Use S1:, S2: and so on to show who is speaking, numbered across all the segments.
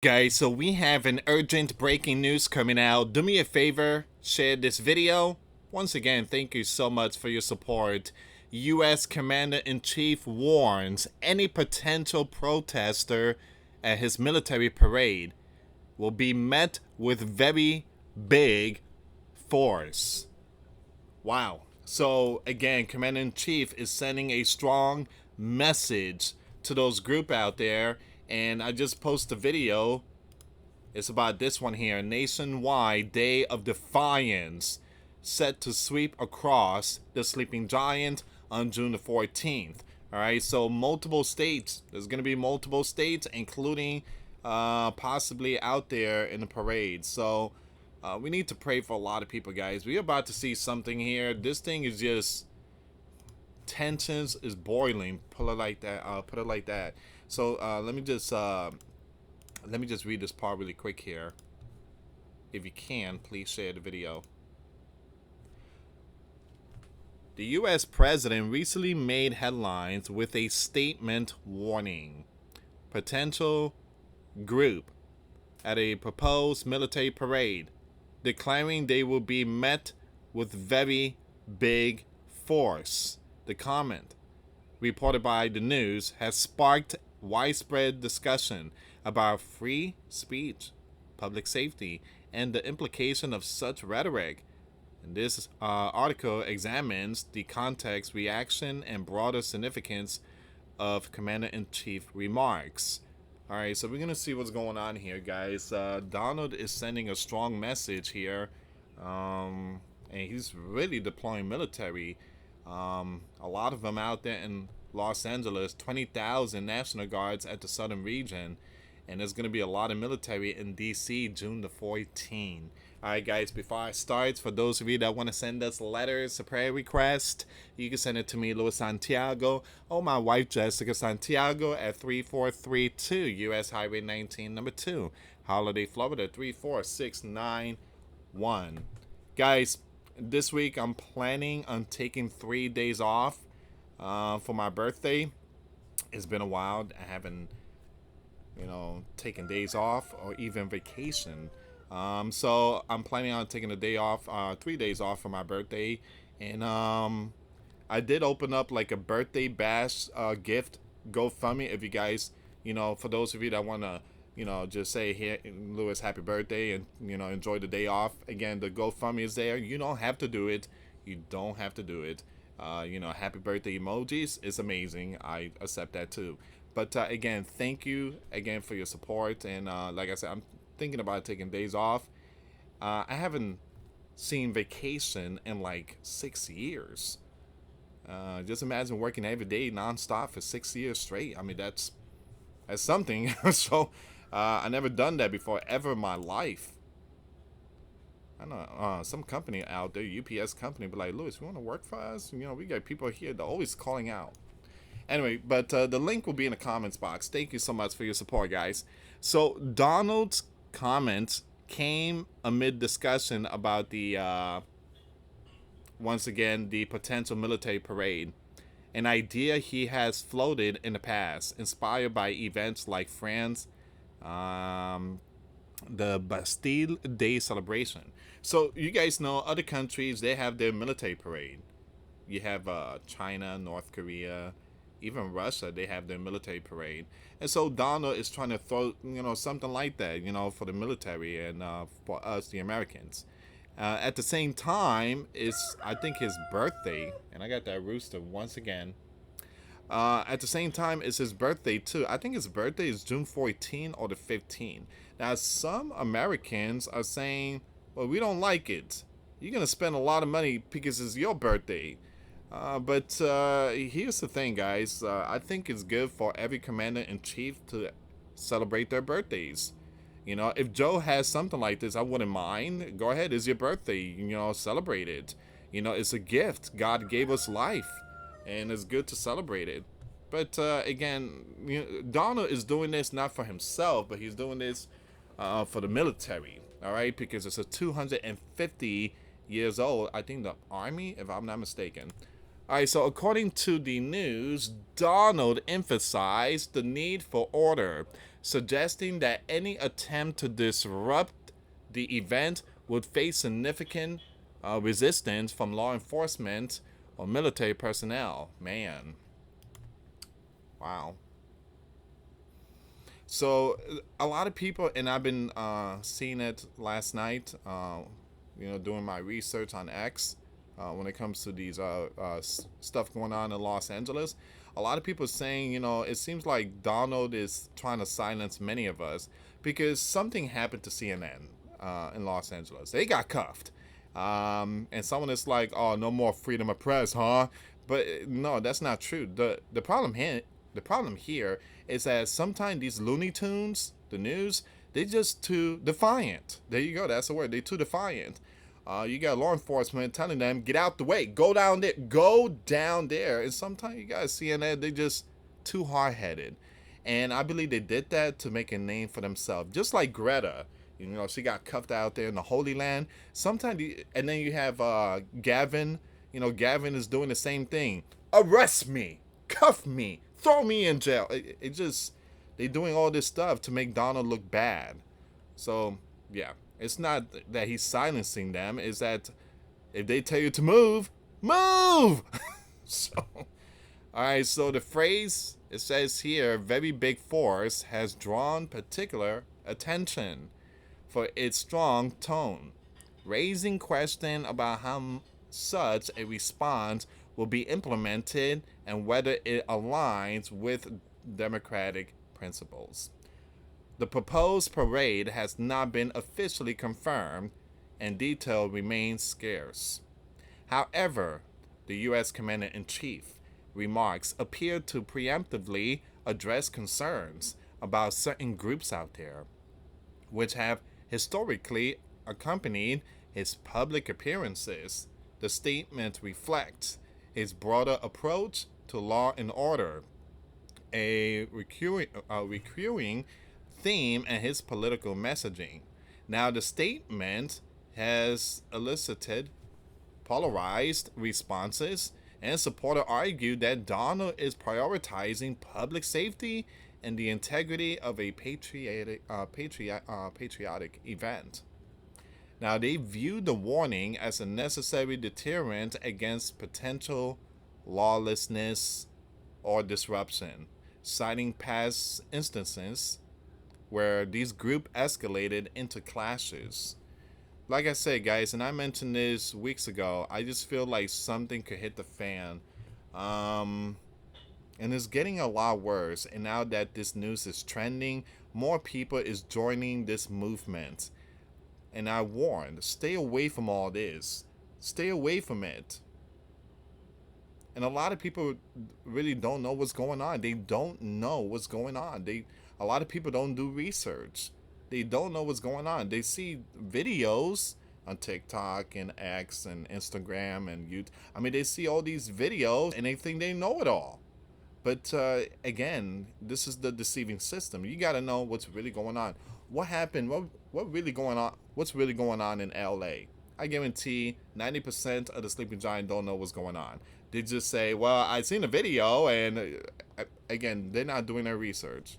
S1: Guys, so we have an urgent breaking news coming out. Do me a favor, share this video. Once again, thank you so much for your support. US Commander-in-Chief warns any potential protester at his military parade will be met with very big force. Wow. So again, Commander-in-Chief is sending a strong message to those group out there, and I just posted a video. It's about this one here. Nationwide Day of Defiance set to sweep across the sleeping giant on June the 14th. All right, so multiple states. There's going to be multiple states, including possibly out there in the parade. So we need to pray for a lot of people, guys. We're about to see something here. This thing is just tensions is boiling. Put it like that. Put it like that. So let me just read this part really quick here. If you can, please share the video. The US president recently made headlines with a statement warning potential group at a proposed military parade, declaring they will be met with very big force. The comment, reported by the news, has sparked widespread discussion about free speech, public safety, and the implication of such rhetoric. And this article examines the context, reaction, and broader significance of Commander-in-Chief remarks. All right, so we're going to see what's going on here, guys. Donald is sending a strong message here, and he's really deploying military. A lot of them out there in Los Angeles, 20,000 National Guards at the southern region, and there's going to be a lot of military in DC June the 14th. All right, guys, before I start, for those of you that want to send us letters, a prayer request, you can send it to me, US Santiago, or my wife, Jessica Santiago, at 3432 US Highway 19, number 2, Holiday, Florida, 34691. Guys, this week I'm planning on taking 3 days off for my birthday. It's been a while. I haven't, taken days off or even vacation. So I'm planning on taking a day off, 3 days off for my birthday. And I did open up like a birthday bash gift GoFundMe. If you guys, for those of you that want to, just say, here, Lewis, happy birthday, and, enjoy the day off. Again, the GoFundMe is there. You don't have to do it. You don't have to do it. Happy birthday emojis is amazing. I accept that too. But again, thank you again for your support. And like I said, I'm thinking about taking days off. I haven't seen vacation in like 6 years. Just imagine working every day nonstop for 6 years straight. I mean, that's something. So I never done that before ever in my life. I know some company out there, UPS company, but like, Lewis, you want to work for us? We got people here that are always calling out. Anyway, but the link will be in the comments box. Thank you so much for your support, guys. So Donald's comments came amid discussion about the, once again, the potential military parade, an idea he has floated in the past, inspired by events like France, the Bastille Day celebration. So you guys know other countries, they have their military parade. You have China, North Korea, even Russia, they have their military parade. And so Donald is trying to throw, something like that, for the military and for us, the Americans. At the same time, it's, I think, his birthday. And I got that rooster once again. At the same time, it's his birthday too. I think his birthday is June 14 or the 15. Now, some Americans are saying, well, we don't like it. You're going to spend a lot of money because it's your birthday. But here's the thing, guys. I think it's good for every commander-in-chief to celebrate their birthdays. If Joe has something like this, I wouldn't mind. Go ahead, it's your birthday. Celebrate it. It's a gift. God gave us life, and it's good to celebrate it. But again, Donald is doing this not for himself, but he's doing this for the military. All right, because it's a 250 years old. I think the Army, if I'm not mistaken. All right, so according to the news, Donald emphasized the need for order, suggesting that any attempt to disrupt the event would face significant resistance from law enforcement or military personnel. Man, wow. So a lot of people, and I've been seeing it last night. Doing my research on X when it comes to these stuff going on in Los Angeles. A lot of people saying, it seems like Donald is trying to silence many of us because something happened to CNN in Los Angeles. They got cuffed. And someone is like, "Oh, no more freedom of press, huh?" But no, that's not true. The problem here is that sometimes these Looney Tunes, the news, they just too defiant. There you go. That's the word. They too defiant. You got law enforcement telling them, "Get out the way. Go down there. Go down there." And sometimes you guys CNN, they just too hard headed. And I believe they did that to make a name for themselves. Just like Greta. She got cuffed out there in the Holy Land. Sometimes, and then you have Gavin. Gavin is doing the same thing. Arrest me, cuff me, throw me in jail. It just they doing all this stuff to make Donald look bad. So yeah, it's not that he's silencing them. It's that if they tell you to move, move. So all right. So the phrase it says here, "very big force," has drawn particular attention for its strong tone, raising question about how such a response will be implemented and whether it aligns with democratic principles. The proposed parade has not been officially confirmed, and detail remains scarce. However, the U.S. Commander in Chief remarks appear to preemptively address concerns about certain groups out there, which have historically accompanied his public appearances. The statement reflects his broader approach to law and order, a recurring theme in his political messaging. Now, the statement has elicited polarized responses, and supporters argue that Donald is prioritizing public safety and the integrity of a patriotic event. Now, they view the warning as a necessary deterrent against potential lawlessness or disruption, citing past instances where these groups escalated into clashes. Like I said, guys, and I mentioned this weeks ago, I just feel like something could hit the fan. And it's getting a lot worse. And now that this news is trending, more people is joining this movement. And I warned, stay away from all this. Stay away from it. And a lot of people really don't know what's going on. They don't know what's going on. A lot of people don't do research. They don't know what's going on. They see videos on TikTok and X and Instagram and YouTube. I mean, they see all these videos and they think they know it all. But again, this is the deceiving system. You got to know what's really going on. What happened? What really going on? What's really going on in LA? I guarantee 90% of the sleeping giant don't know what's going on. They just say, "Well, I seen a video," and again, they're not doing their research.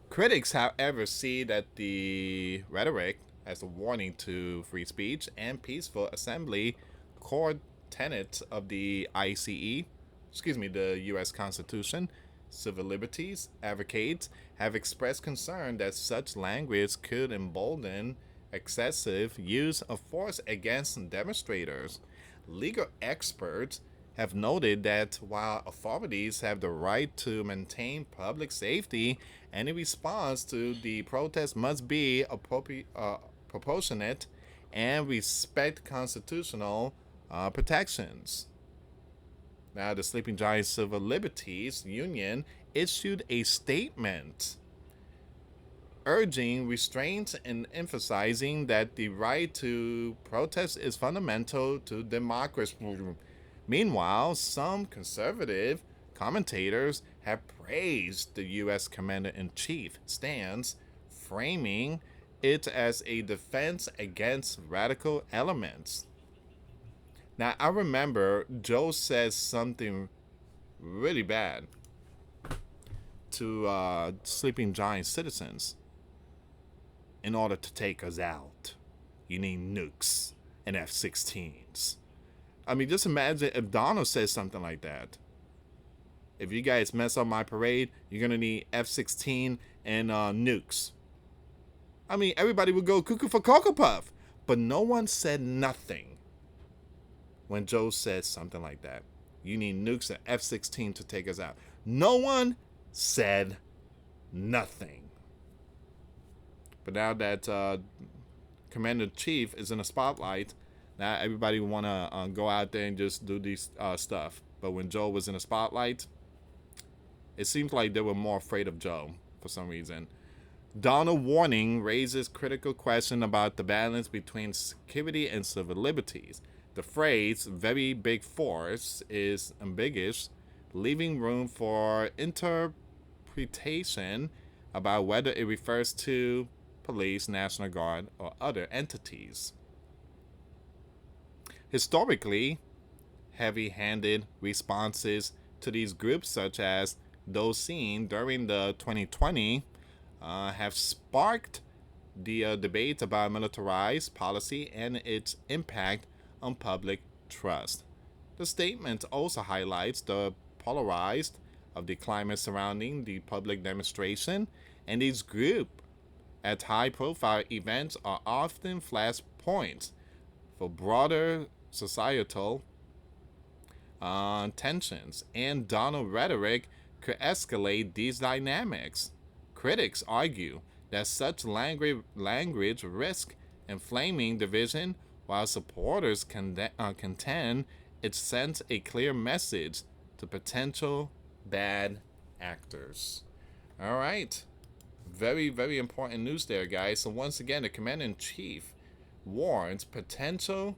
S1: Critics, however, see that the rhetoric as a warning to free speech and peaceful assembly, core tenets of the the U.S. Constitution, civil liberties, advocates have expressed concern that such language could embolden excessive use of force against demonstrators. Legal experts have noted that while authorities have the right to maintain public safety, any response to the protest must be proportionate and respect constitutional protections. Now, the Sleeping Giant Civil Liberties Union issued a statement urging restraint and emphasizing that the right to protest is fundamental to democracy. Meanwhile, some conservative commentators have praised the U.S. Commander-in-Chief stance, framing it as a defense against radical elements. Now, I remember Joe says something really bad. to sleeping giant citizens in order to take us out. You need nukes and F-16s. I mean, just imagine if Donald says something like that. If you guys mess up my parade, you're going to need F-16 and nukes. I mean, everybody would go cuckoo for Cocoa Puff. But no one said nothing when Joe said something like that. You need nukes and F-16 to take us out. No one said nothing. But now that Commander-in-Chief is in the spotlight, now everybody want to go out there and just do these stuff. But when Joe was in the spotlight, it seems like they were more afraid of Joe for some reason. Donald warning raises critical question about the balance between security and civil liberties. The phrase very big force is ambiguous, leaving room for interpretation about whether it refers to police, National Guard, or other entities. Historically, heavy-handed responses to these groups, such as those seen during the 2020, have sparked the debate about militarized policy and its impact on public trust. The statement also highlights the polarized of the climate surrounding the public demonstration, and these groups at high-profile events are often flashpoints for broader societal tensions, and Donald rhetoric could escalate these dynamics. Critics argue that such language risks inflaming division, while supporters contend it sends a clear message to potential bad actors. All right. Very, very important news there, guys. So once again, the Commander-in-Chief warns potential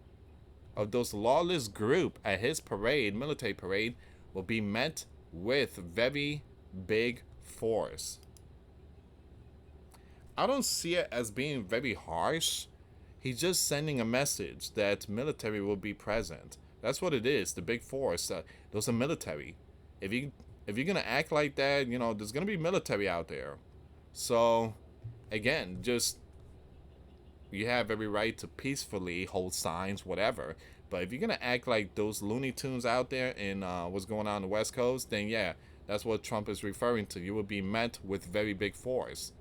S1: of those lawless group at his parade, military parade, will be met with very big force. I don't see it as being very harsh. He's just sending a message that military will be present. That's what it is. The big force. Those are military. If you're gonna act like that, you know, there's gonna be military out there. So, again, just you have every right to peacefully hold signs, whatever. But if you're gonna act like those Looney Tunes out there in what's going on the West Coast, then yeah, that's what Trump is referring to. You will be met with very big force.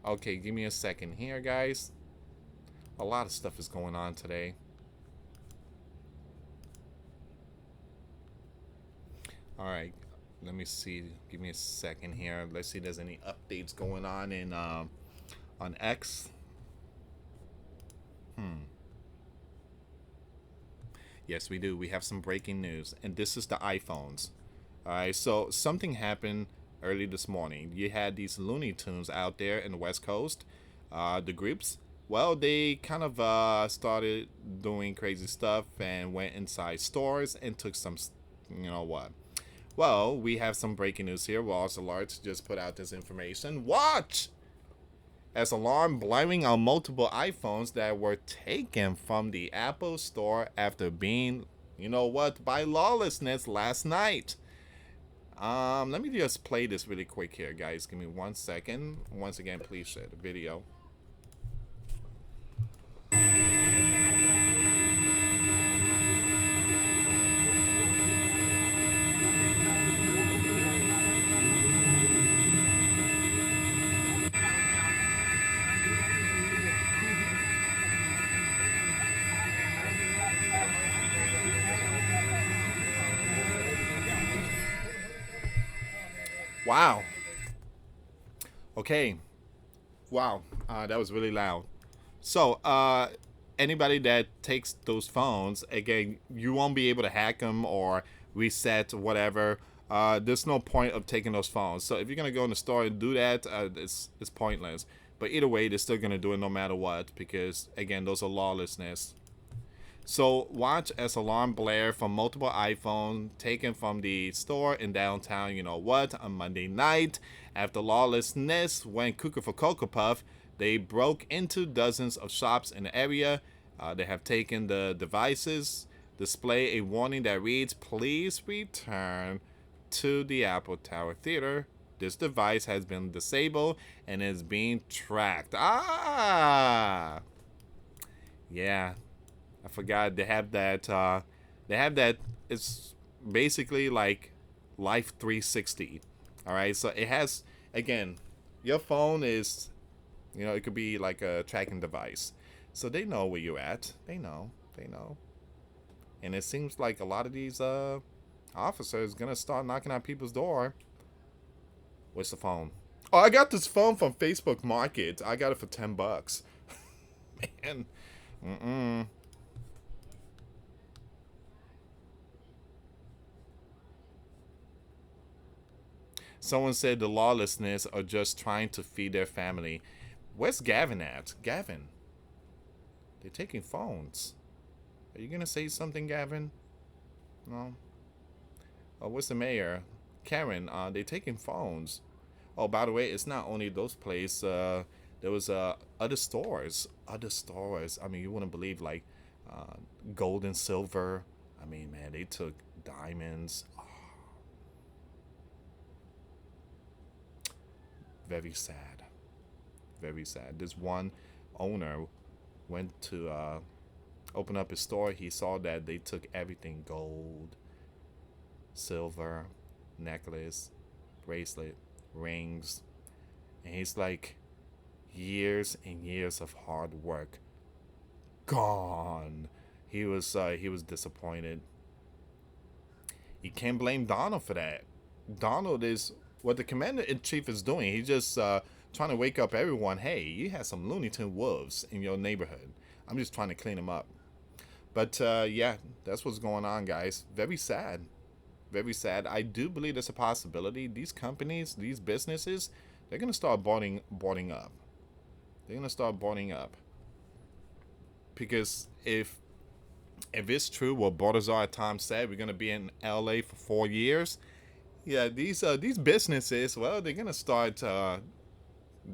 S1: Okay, give me a second here, guys. A lot of stuff is going on today. All right, let me see. Give me a second here. Let's see if there's any updates going on in on X. Yes, we do. We have some breaking news, and this is the iPhones. All right, so something happened early this morning. You had these Looney Tunes out there in the West Coast, the groups. Well, they kind of started doing crazy stuff and went inside stores and took some, you know what. Well, we have some breaking news here. Walls Alerts just put out this information. Watch! As alarm blaring on multiple iPhones that were taken from the Apple Store after being, you know what, by lawlessness last night. Let me just play this really quick here, guys. Give me 1 second. Once again, please share the video. Wow. Okay. Wow. That was really loud. So, anybody that takes those phones, again, you won't be able to hack them or reset whatever. There's no point of taking those phones. So if you're gonna go in the store and do that, it's pointless. But either way, they're still gonna do it no matter what, because again, those are lawlessness. So watch as alarm blare from multiple iPhones taken from the store in downtown, you know what, on Monday night. After lawlessness went cuckoo for Cocoa Puff, they broke into dozens of shops in the area. They have taken the devices. display a warning that reads, "Please return to the Apple Tower Theater. This device has been disabled and is being tracked." Ah! Yeah, I forgot they have that. They have that. It's basically like Life 360. All right, so it has, again, your phone is, it could be like a tracking device, so they know where you're at. They know, and it seems like a lot of these officers gonna start knocking on people's door. What's the phone? Oh, I got this phone from Facebook Market. I got it for $10. Man, mm-mm. Someone said the lawlessness are just trying to feed their family. Where's Gavin at? Gavin, they're taking phones. Are you gonna say something, Gavin? No. Oh, where's the mayor? Karen, they're taking phones. Oh, by the way, it's not only those places. There was other stores. Other stores. I mean, you wouldn't believe, like uh, gold and silver. I mean, man, they took diamonds. Oh, very sad. Very sad. This one owner went to open up his store. He saw that they took everything: gold, silver, necklace, bracelet, rings, and he's like, years and years of hard work gone. He was disappointed. You can't blame Donald for that. Donald is what the commander in chief is doing. He's just trying to wake up everyone. Hey, you had some Looney Tune wolves in your neighborhood. I'm just trying to clean them up. But yeah, that's what's going on, guys. Very sad. Very sad. I do believe there's a possibility these companies, these businesses, they're gonna start boarding up. They're gonna start boarding up because if it's true what Baltazar at times said, we're gonna be in LA for 4 years. Yeah, these businesses, well, they're gonna start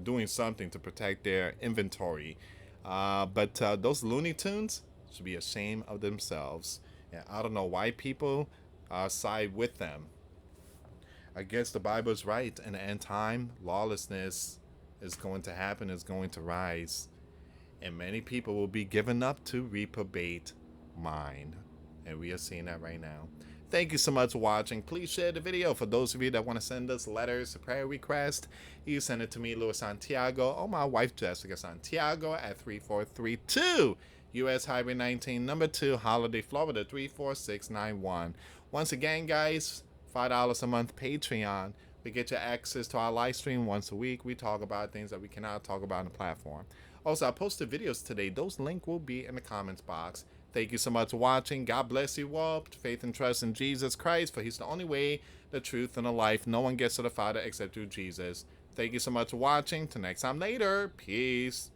S1: doing something to protect their inventory. But those Looney Tunes should be ashamed of themselves. And I don't know why people side with them. I guess the Bible is right. In the end time, lawlessness is going to happen, is going to rise. And many people will be given up to reprobate mind. And we are seeing that right now. Thank you so much for watching. Please share the video. For those of you that want to send us letters, prayer request, you send it to me, US Santiago, or my wife, Jessica Santiago, at 3432 US Highway 19, number 2, Holiday, Florida, 34691. Once again, guys, $5 a month Patreon. We get you access to our live stream once a week. We talk about things that we cannot talk about on the platform. Also, I posted videos today. Those links will be in the comments box. Thank you so much for watching. God bless you all. Faith and trust in Jesus Christ, for he's the only way, the truth, and the life. No one gets to the Father except through Jesus. Thank you so much for watching. Till next time later. Peace.